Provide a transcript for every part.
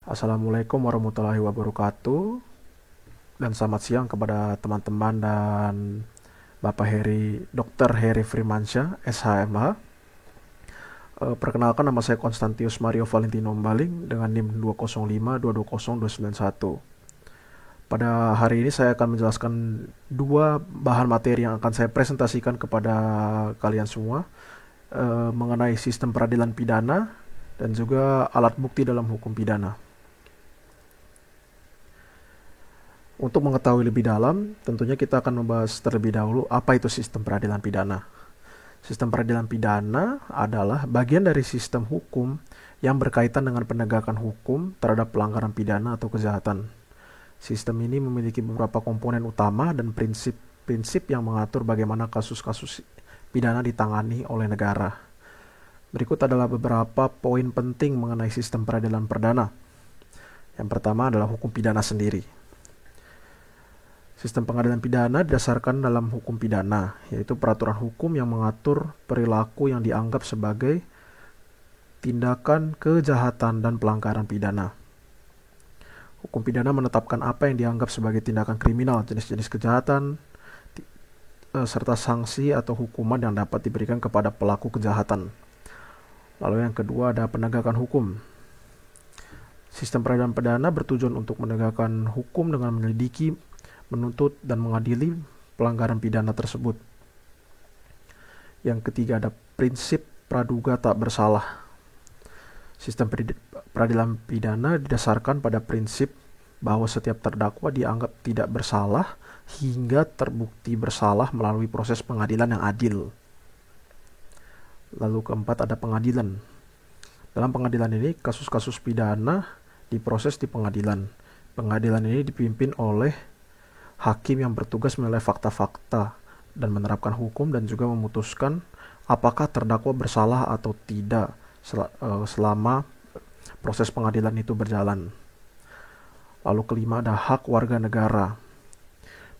Assalamualaikum warahmatullahi wabarakatuh, dan selamat siang kepada teman-teman dan Bapak Dr. Heri Firmansyah, SHMH. Perkenalkan, nama saya Konstantius Mario Valentino Mbaling dengan NIM 205220291. Pada hari ini saya akan menjelaskan dua bahan materi yang akan saya presentasikan kepada kalian semua mengenai sistem peradilan pidana dan juga alat bukti dalam hukum pidana. Untuk mengetahui lebih dalam, tentunya kita akan membahas terlebih dahulu apa itu sistem peradilan pidana. Sistem peradilan pidana adalah bagian dari sistem hukum yang berkaitan dengan penegakan hukum terhadap pelanggaran pidana atau kejahatan. Sistem ini memiliki beberapa komponen utama dan prinsip-prinsip yang mengatur bagaimana kasus-kasus pidana ditangani oleh negara. Berikut adalah beberapa poin penting mengenai sistem peradilan perdana. Yang pertama adalah hukum pidana sendiri. Sistem pengadilan pidana didasarkan dalam hukum pidana, yaitu peraturan hukum yang mengatur perilaku yang dianggap sebagai tindakan kejahatan dan pelanggaran pidana. Hukum pidana menetapkan apa yang dianggap sebagai tindakan kriminal, jenis-jenis kejahatan, serta sanksi atau hukuman yang dapat diberikan kepada pelaku kejahatan. Lalu yang kedua ada penegakan hukum. Sistem peradilan pidana bertujuan untuk menegakkan hukum dengan menyelidiki, menuntut, dan mengadili pelanggaran pidana tersebut. Yang ketiga ada prinsip praduga tak bersalah. Sistem peradilan pidana didasarkan pada prinsip bahwa setiap terdakwa dianggap tidak bersalah hingga terbukti bersalah melalui proses pengadilan yang adil. Lalu keempat ada pengadilan. Dalam pengadilan ini, kasus-kasus pidana diproses di pengadilan. Pengadilan ini dipimpin oleh hakim yang bertugas menilai fakta-fakta dan menerapkan hukum dan juga memutuskan apakah terdakwa bersalah atau tidak selama proses pengadilan itu berjalan. Lalu kelima ada hak warga negara.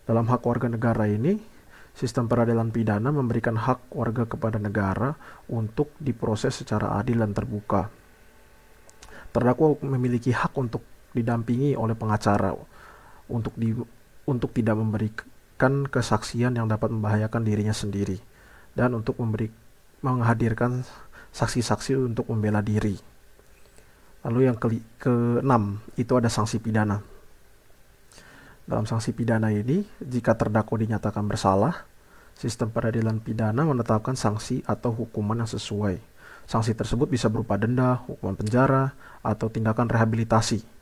Dalam hak warga negara ini, sistem peradilan pidana memberikan hak warga kepada negara untuk diproses secara adil dan terbuka. Terdakwa memiliki hak untuk didampingi oleh pengacara untuk tidak memberikan kesaksian yang dapat membahayakan dirinya sendiri, dan untuk menghadirkan saksi-saksi untuk membela diri. Lalu yang keenam itu ada sanksi pidana. Dalam sanksi pidana ini, jika terdakwa dinyatakan bersalah, sistem peradilan pidana menetapkan sanksi atau hukuman yang sesuai. Sanksi tersebut bisa berupa denda, hukuman penjara, atau tindakan rehabilitasi.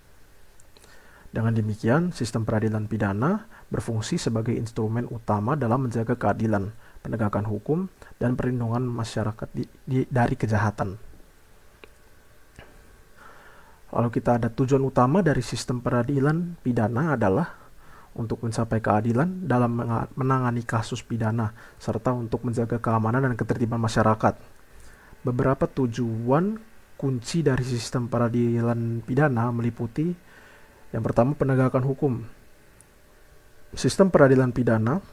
Dengan demikian, sistem peradilan pidana berfungsi sebagai instrumen utama dalam menjaga keadilan, penegakan hukum, dan perlindungan masyarakat dari kejahatan. Lalu kita ada tujuan utama dari sistem peradilan pidana adalah untuk mencapai keadilan dalam menangani kasus pidana, serta untuk menjaga keamanan dan ketertiban masyarakat. Beberapa tujuan kunci dari sistem peradilan pidana meliputi: yang pertama, penegakan hukum. Sistem peradilan pidana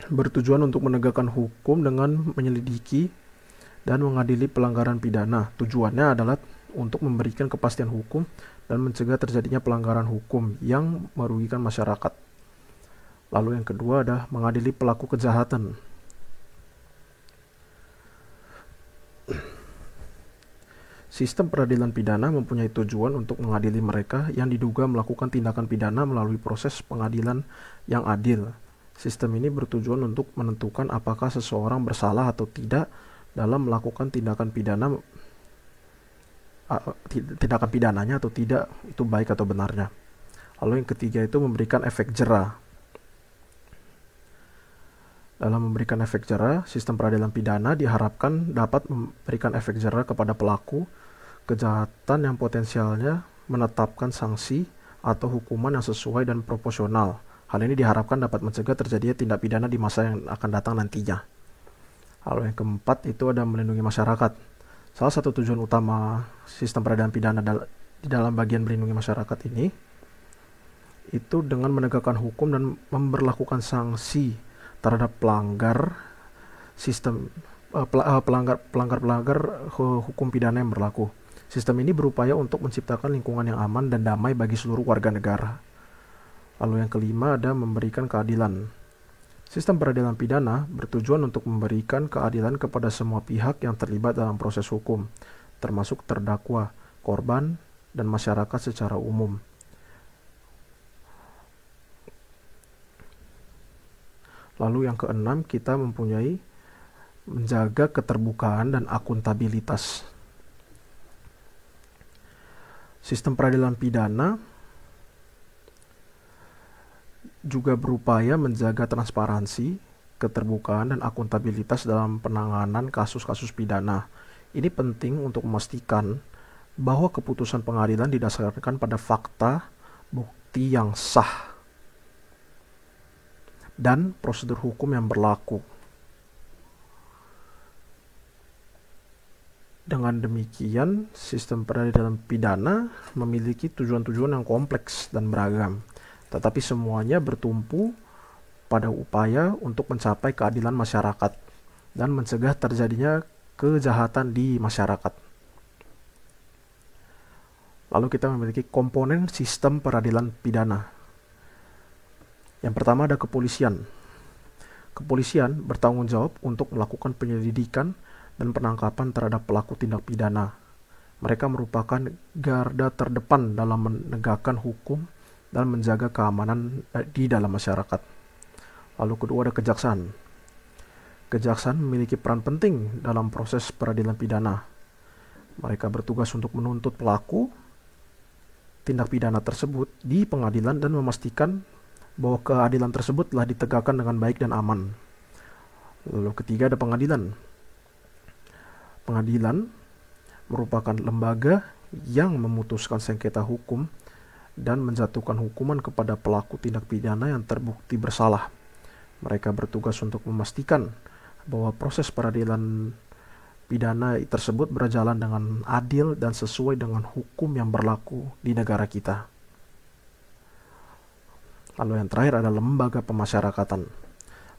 bertujuan untuk menegakkan hukum dengan menyelidiki dan mengadili pelanggaran pidana. Tujuannya adalah untuk memberikan kepastian hukum dan mencegah terjadinya pelanggaran hukum yang merugikan masyarakat. Lalu yang kedua ada mengadili pelaku kejahatan. Sistem peradilan pidana mempunyai tujuan untuk mengadili mereka yang diduga melakukan tindakan pidana melalui proses pengadilan yang adil. Sistem ini bertujuan untuk menentukan apakah seseorang bersalah atau tidak dalam melakukan tindakan pidananya atau tidak, itu baik atau benarnya. Lalu yang ketiga itu memberikan efek jera. Dalam memberikan efek jera, sistem peradilan pidana diharapkan dapat memberikan efek jera kepada pelaku kejahatan yang potensialnya menetapkan sanksi atau hukuman yang sesuai dan proporsional. Hal ini diharapkan dapat mencegah terjadinya tindak pidana di masa yang akan datang nantinya. Lalu yang keempat itu ada melindungi masyarakat. Salah satu tujuan utama sistem peradilan pidana di dalam bagian melindungi masyarakat ini itu dengan menegakkan hukum dan memberlakukan sanksi terhadap pelanggar hukum pidana yang berlaku. Sistem ini berupaya untuk menciptakan lingkungan yang aman dan damai bagi seluruh warga negara. Lalu yang kelima ada memberikan keadilan. Sistem peradilan pidana bertujuan untuk memberikan keadilan kepada semua pihak yang terlibat dalam proses hukum, termasuk terdakwa, korban, dan masyarakat secara umum. Lalu yang keenam, kita mempunyai menjaga keterbukaan dan akuntabilitas. Sistem peradilan pidana juga berupaya menjaga transparansi, keterbukaan, dan akuntabilitas dalam penanganan kasus-kasus pidana. Ini penting untuk memastikan bahwa keputusan pengadilan didasarkan pada fakta, bukti yang sah, dan prosedur hukum yang berlaku. Dengan demikian, sistem peradilan pidana memiliki tujuan-tujuan yang kompleks dan beragam, tetapi semuanya bertumpu pada upaya untuk mencapai keadilan masyarakat dan mencegah terjadinya kejahatan di masyarakat. Lalu kita memiliki komponen sistem peradilan pidana. Yang pertama ada kepolisian. Kepolisian bertanggung jawab untuk melakukan penyelidikan dan penangkapan terhadap pelaku tindak pidana. Mereka merupakan garda terdepan dalam menegakkan hukum dan menjaga keamanan di dalam masyarakat. Lalu kedua ada kejaksaan. Kejaksaan memiliki peran penting dalam proses peradilan pidana. Mereka bertugas untuk menuntut pelaku tindak pidana tersebut di pengadilan dan memastikan bahwa keadilan tersebut telah ditegakkan dengan baik dan aman. Lalu ketiga ada pengadilan. Pengadilan merupakan lembaga yang memutuskan sengketa hukum dan menjatuhkan hukuman kepada pelaku tindak pidana yang terbukti bersalah. Mereka bertugas untuk memastikan bahwa proses peradilan pidana tersebut berjalan dengan adil dan sesuai dengan hukum yang berlaku di negara kita. Lalu yang terakhir adalah lembaga pemasyarakatan.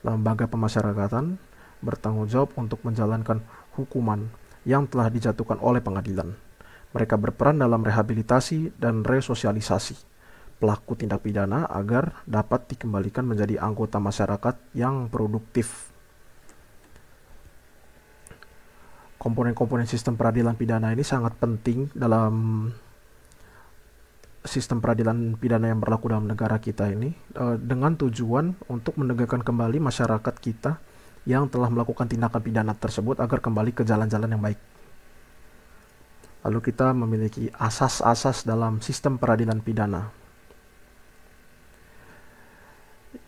Lembaga pemasyarakatan bertanggung jawab untuk menjalankan hukuman yang telah dijatuhkan oleh pengadilan. Mereka berperan dalam rehabilitasi dan resosialisasi pelaku tindak pidana agar dapat dikembalikan menjadi anggota masyarakat yang produktif. Komponen-komponen sistem peradilan pidana ini sangat penting dalam sistem peradilan pidana yang berlaku dalam negara kita ini, dengan tujuan untuk menegakkan kembali masyarakat kita yang telah melakukan tindakan pidana tersebut agar kembali ke jalan-jalan yang baik. Lalu kita memiliki asas-asas dalam sistem peradilan pidana.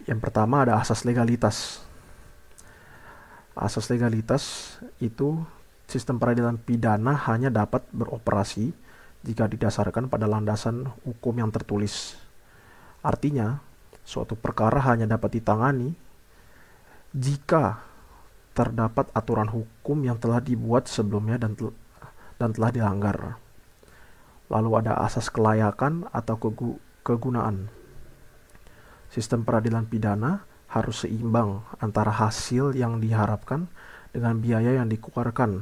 Yang pertama ada asas legalitas. Asas legalitas itu sistem peradilan pidana hanya dapat beroperasi jika didasarkan pada landasan hukum yang tertulis. Artinya, suatu perkara hanya dapat ditangani jika terdapat aturan hukum yang telah dibuat sebelumnya dan telah dilanggar. Lalu ada asas kelayakan atau kegunaan. Sistem peradilan pidana harus seimbang antara hasil yang diharapkan dengan biaya yang dikeluarkan.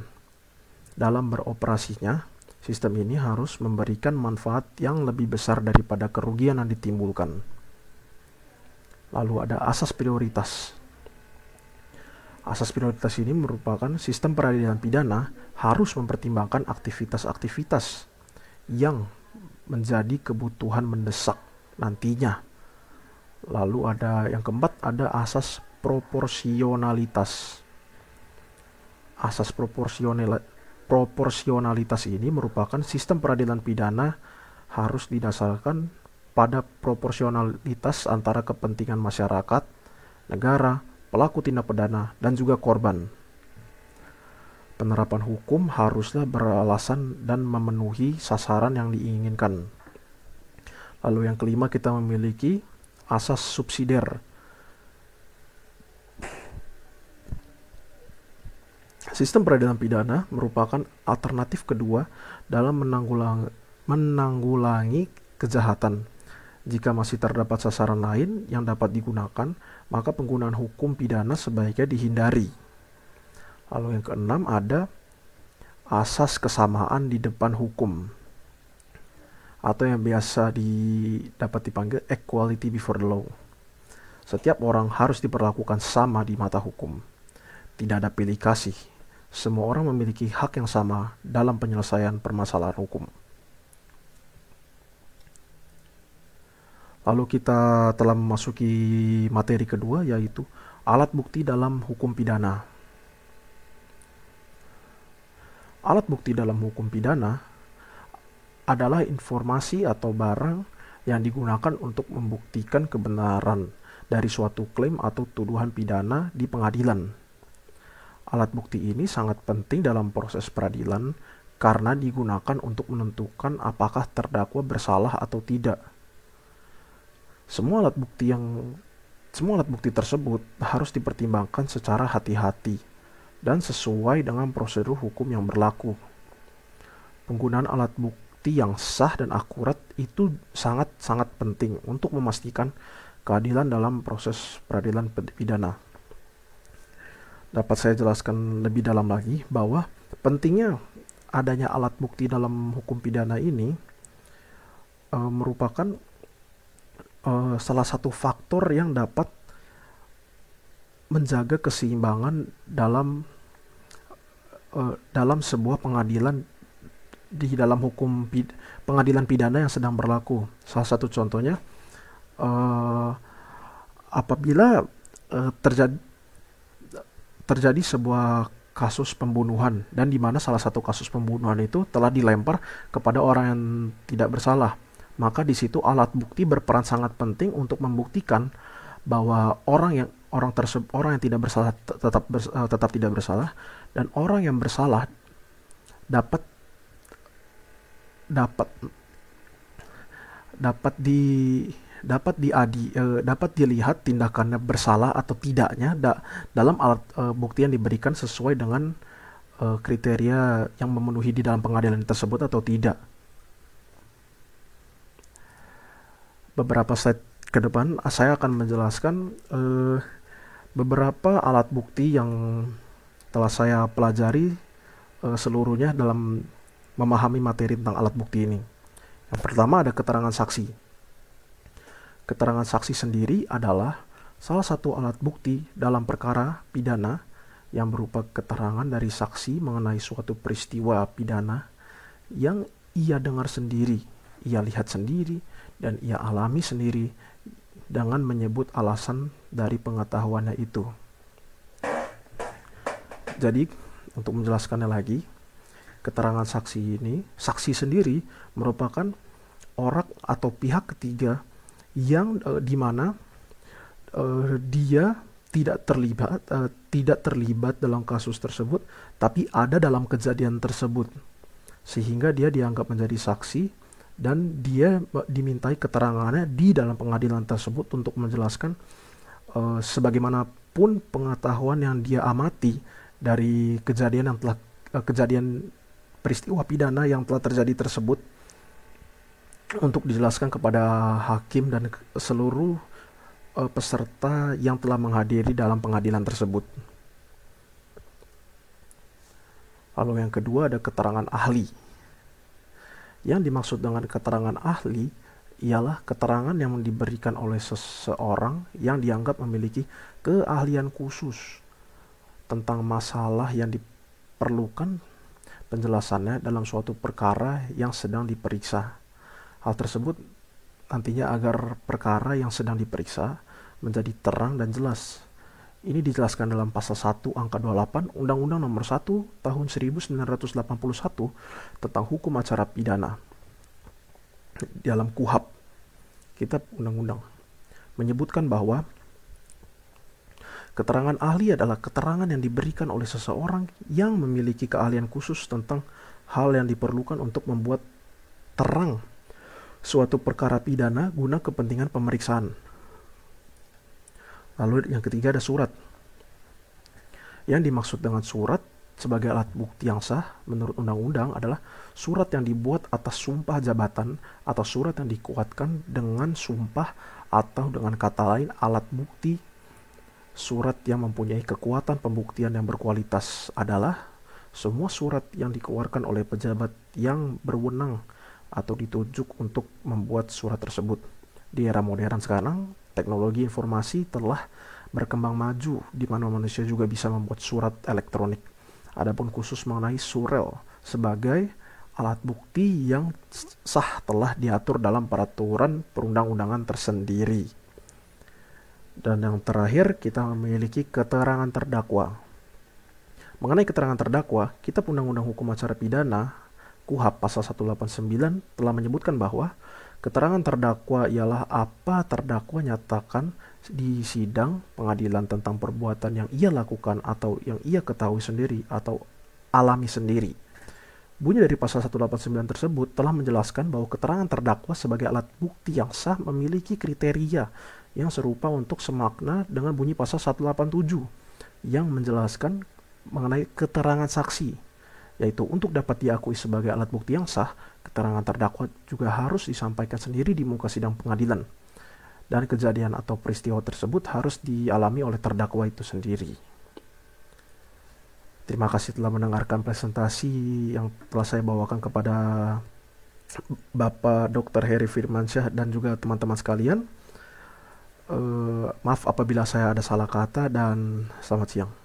Dalam beroperasinya, sistem ini harus memberikan manfaat yang lebih besar daripada kerugian yang ditimbulkan. Lalu ada asas prioritas. Asas prioritas ini merupakan sistem peradilan pidana harus mempertimbangkan aktivitas-aktivitas yang menjadi kebutuhan mendesak nantinya. Lalu ada yang keempat, ada asas proporsionalitas. Asas proporsionalitas ini merupakan sistem peradilan pidana harus didasarkan pada proporsionalitas antara kepentingan masyarakat, negara, pelaku tindak pidana, dan juga korban. Penerapan hukum haruslah beralasan dan memenuhi sasaran yang diinginkan. Lalu yang kelima, kita memiliki asas subsidiar. Sistem peradilan pidana merupakan alternatif kedua dalam menanggulangi kejahatan. Jika masih terdapat sasaran lain yang dapat digunakan, maka penggunaan hukum pidana sebaiknya dihindari. Lalu yang keenam ada asas kesamaan di depan hukum, atau yang biasa dapat dipanggil equality before the law. Setiap orang harus diperlakukan sama di mata hukum. Tidak ada pilih kasih. Semua orang memiliki hak yang sama dalam penyelesaian permasalahan hukum. Lalu kita telah memasuki materi kedua, yaitu alat bukti dalam hukum pidana. Alat bukti dalam hukum pidana adalah informasi atau barang yang digunakan untuk membuktikan kebenaran dari suatu klaim atau tuduhan pidana di pengadilan. Alat bukti ini sangat penting dalam proses peradilan karena digunakan untuk menentukan apakah terdakwa bersalah atau tidak. Semua alat bukti tersebut harus dipertimbangkan secara hati-hati dan sesuai dengan prosedur hukum yang berlaku. Penggunaan alat bukti yang sah dan akurat itu sangat-sangat penting untuk memastikan keadilan dalam proses peradilan pidana. Dapat saya jelaskan lebih dalam lagi bahwa pentingnya adanya alat bukti dalam hukum pidana ini merupakan salah satu faktor yang dapat menjaga keseimbangan dalam sebuah pengadilan di dalam pengadilan pidana yang sedang berlaku. Salah satu contohnya, apabila terjadi sebuah kasus pembunuhan dan di mana salah satu kasus pembunuhan itu telah dilempar kepada orang yang tidak bersalah, maka di situ alat bukti berperan sangat penting untuk membuktikan bahwa orang yang tidak bersalah tetap tidak bersalah, dan orang yang bersalah dapat dilihat tindakannya bersalah atau tidaknya dalam alat bukti yang diberikan sesuai dengan kriteria yang memenuhi di dalam pengadilan tersebut atau tidak. Beberapa slide ke depan saya akan menjelaskan beberapa alat bukti yang telah saya pelajari seluruhnya dalam memahami materi tentang alat bukti ini. Yang pertama ada keterangan saksi. Keterangan saksi sendiri adalah salah satu alat bukti dalam perkara pidana yang berupa keterangan dari saksi mengenai suatu peristiwa pidana yang ia dengar sendiri, ia lihat sendiri, dan ia alami sendiri dengan menyebut alasan dari pengetahuannya itu. Jadi, untuk menjelaskannya lagi, keterangan saksi sendiri merupakan orang atau pihak ketiga yang di mana dia tidak terlibat dalam kasus tersebut, tapi ada dalam kejadian tersebut, sehingga dia dianggap menjadi saksi dan dia dimintai keterangannya di dalam pengadilan tersebut untuk menjelaskan sebagaimanapun pengetahuan yang dia amati dari kejadian peristiwa pidana yang telah terjadi tersebut, untuk dijelaskan kepada hakim dan seluruh peserta yang telah menghadiri dalam pengadilan tersebut. Lalu yang kedua ada keterangan ahli. Yang dimaksud dengan keterangan ahli ialah keterangan yang diberikan oleh seseorang yang dianggap memiliki keahlian khusus tentang masalah yang diperlukan penjelasannya dalam suatu perkara yang sedang diperiksa. Hal tersebut nantinya agar perkara yang sedang diperiksa menjadi terang dan jelas. Ini dijelaskan dalam pasal 1 angka 28 Undang-Undang Nomor 1 Tahun 1981 tentang hukum acara pidana. Dalam KUHP, Kitab Undang-Undang, menyebutkan bahwa keterangan ahli adalah keterangan yang diberikan oleh seseorang yang memiliki keahlian khusus tentang hal yang diperlukan untuk membuat terang suatu perkara pidana guna kepentingan pemeriksaan. Lalu yang ketiga ada surat. Yang dimaksud dengan surat sebagai alat bukti yang sah menurut undang-undang adalah surat yang dibuat atas sumpah jabatan atau surat yang dikuatkan dengan sumpah, atau dengan kata lain alat bukti surat yang mempunyai kekuatan pembuktian yang berkualitas adalah semua surat yang dikeluarkan oleh pejabat yang berwenang atau ditunjuk untuk membuat surat tersebut. Di era modern sekarang, teknologi informasi telah berkembang maju di mana manusia juga bisa membuat surat elektronik. Adapun khusus mengenai surel sebagai alat bukti yang sah telah diatur dalam peraturan perundang-undangan tersendiri. Dan yang terakhir, kita memiliki keterangan terdakwa. Mengenai keterangan terdakwa, Kitab Undang-Undang Hukum Acara Pidana KUHP pasal 189 telah menyebutkan bahwa keterangan terdakwa ialah apa terdakwa nyatakan di sidang pengadilan tentang perbuatan yang ia lakukan atau yang ia ketahui sendiri atau alami sendiri. Bunyi dari pasal 189 tersebut telah menjelaskan bahwa keterangan terdakwa sebagai alat bukti yang sah memiliki kriteria yang serupa untuk semakna dengan bunyi pasal 187 yang menjelaskan mengenai keterangan saksi, yaitu untuk dapat diakui sebagai alat bukti yang sah, keterangan terdakwa juga harus disampaikan sendiri di muka sidang pengadilan, dan kejadian atau peristiwa tersebut harus dialami oleh terdakwa itu sendiri. Terima kasih telah mendengarkan presentasi yang telah saya bawakan kepada Bapak Dr. Heri Firmansyah dan juga teman-teman sekalian. Maaf apabila saya ada salah kata, dan selamat siang.